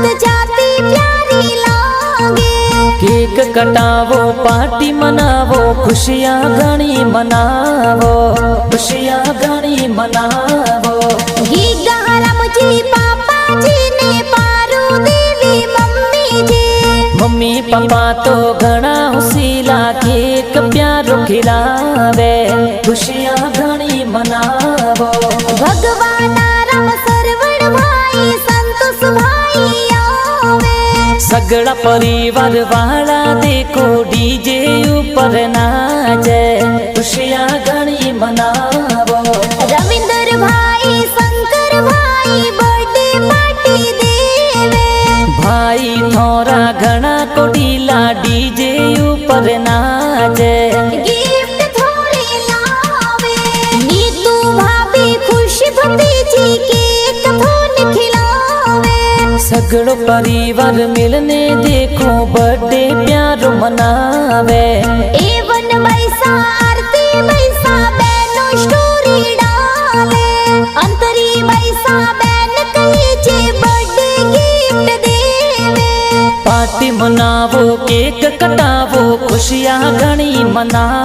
बात जाती प्यारी लागे। केक कटावो पार्टी मनावो खुशियाँ घणी मनावो खुशियाँ घणी मनावो। घी गरम जी पापा जी ने पारू देवी मम्मी जी। मम्मी पापा तो घना हुसीला केक प्यारो खिलावे खुशियाँ घणी मनावो। भगवान राम सरवण भाई संतोष भाई आवे। सगड़ा परिवार वाला देखो डीजे ऊपर नाचे खुशियाँ घणी मनावो। रविंद्र भाई शंकर भाई बर्थडे पार्टी देवे। भाई थोड़ा घना कोडीला डीजे ऊपर नाचे गिफ्ट थोड़े लावे। नीतू भाभी खुश भतीजी केक थोन खिलावे। सगड़ो परिवार मिलने देखो बर्थडे प्यारो मनावे। एवन बैसा आरती बैसा बैनो स्टोरी डाले। अंतरी बैसा बैन कही जे बर्थडे गिफ्ट देवे। पार्टी मनावो केक कटावो खुशियाँ घणी मनावो।